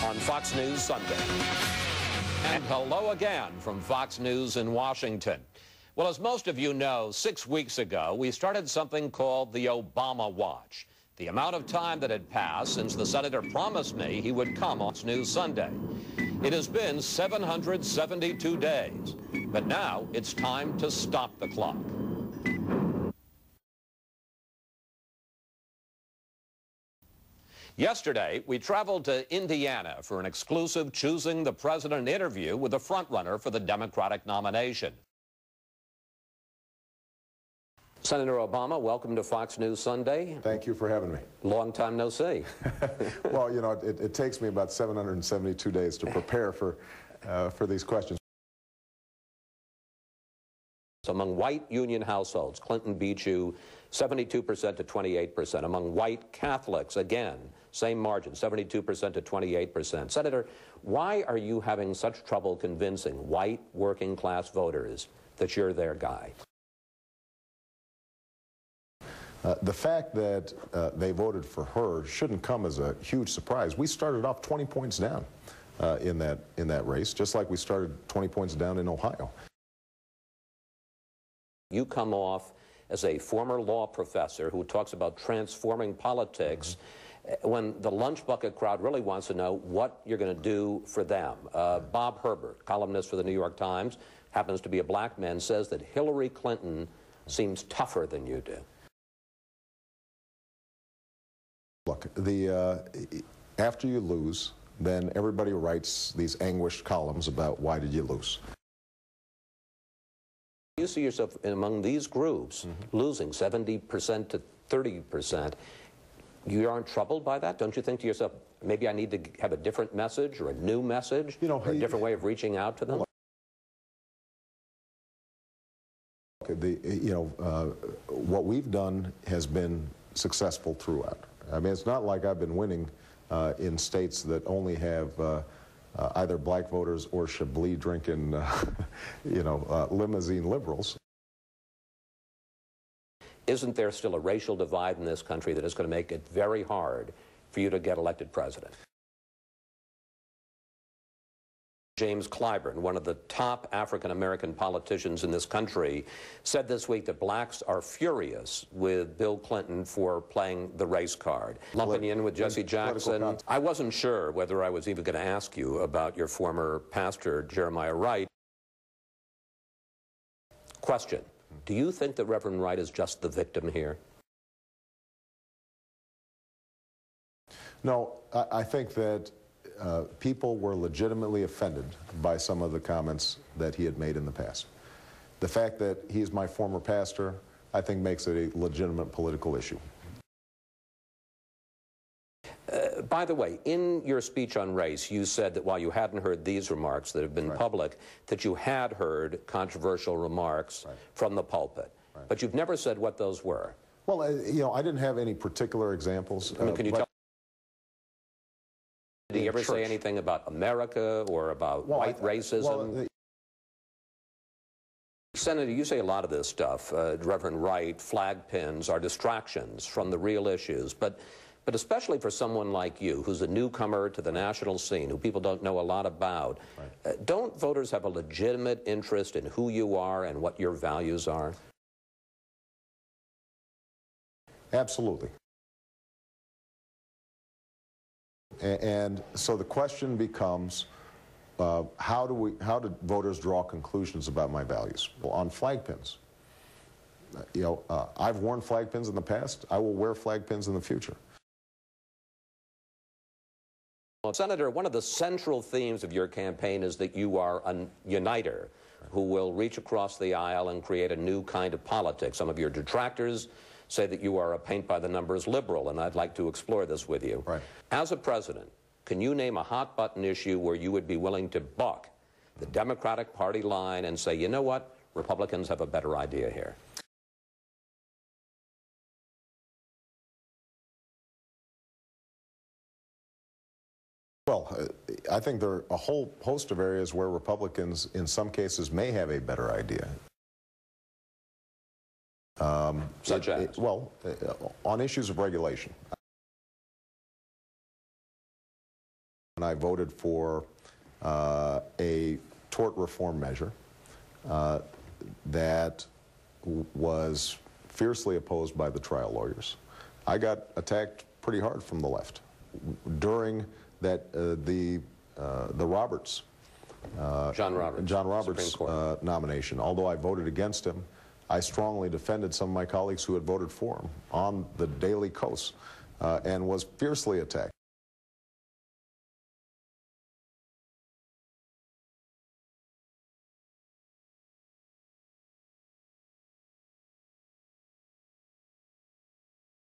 on Fox News Sunday. And hello again from Fox News in Washington. Well, as most of you know, 6 weeks ago, we started something called the Obama Watch. The amount of time that had passed since the senator promised me he would come on Fox News Sunday. It has been 772 days, but now it's time to stop the clock. Yesterday, we traveled to Indiana for an exclusive Choosing the President interview with the frontrunner for the Democratic nomination. Senator Obama, welcome to Fox News Sunday. Thank you for having me. Long time no see. Well, you know, it takes me about 772 days to prepare for these questions. So among white union households, Clinton beat you 72% to 28%. Among white Catholics, again, same margin, 72% to 28%. Senator, why are you having such trouble convincing white working class voters that you're their guy? The fact that they voted for her shouldn't come as a huge surprise. We started off 20 points down in that race, just like we started 20 points down in Ohio. You come off as a former law professor who talks about transforming politics when the lunch bucket crowd really wants to know what you're going to do for them. Bob Herbert, columnist for the New York Times, happens to be a black man, says that Hillary Clinton seems tougher than you do. Look, after you lose, then everybody writes these anguished columns about why did you lose. You see yourself among these groups losing 70% to 30%. You aren't troubled by that? Don't you think to yourself, maybe I need to have a different message or a new message, or a different way of reaching out to them? What we've done has been successful throughout. I mean, it's not like I've been winning in states that only have either black voters or Chablis drinking, limousine liberals. Isn't there still a racial divide in this country that is going to make it very hard for you to get elected president? James Clyburn, one of the top African-American politicians in this country, said this week that blacks are furious with Bill Clinton for playing the race card. Lumping in with Jesse Jackson. I wasn't sure whether I was even going to ask you about your former pastor, Jeremiah Wright. Question. Do you think that Reverend Wright is just the victim here? No, I think that people were legitimately offended by some of the comments that he had made in the past. The fact that he's my former pastor, I think, makes it a legitimate political issue. By the way, in your speech on race, you said that while you hadn't heard these remarks that have been public, that you had heard controversial remarks from the pulpit. But you've never said what those were. Well, I didn't have any particular examples. I mean, can you tell? Did he ever say anything about America or about white racism? Senator, you say a lot of this stuff, Reverend Wright, flag pins are distractions from the real issues, but especially for someone like you, who's a newcomer to the national scene, who people don't know a lot about, don't voters have a legitimate interest in who you are and what your values are? Absolutely. And so the question becomes, how do voters draw conclusions about my values? Well, on flag pins. I've worn flag pins in the past. I will wear flag pins in the future. Well, Senator, one of the central themes of your campaign is that you are a uniter who will reach across the aisle and create a new kind of politics. Some of your detractors say that you are a paint-by-the-numbers liberal, and I'd like to explore this with you. As a president, can you name a hot-button issue where you would be willing to buck the Democratic Party line and say, you know what, Republicans have a better idea here? Well, I think there are a whole host of areas where Republicans, in some cases, may have a better idea. Such as? Well, on issues of regulation. And I voted for a tort reform measure that was fiercely opposed by the trial lawyers. I got attacked pretty hard from the left during that the Roberts, John Roberts nomination. Although I voted against him, I strongly defended some of my colleagues who had voted for him on the Daily Kos and was fiercely attacked.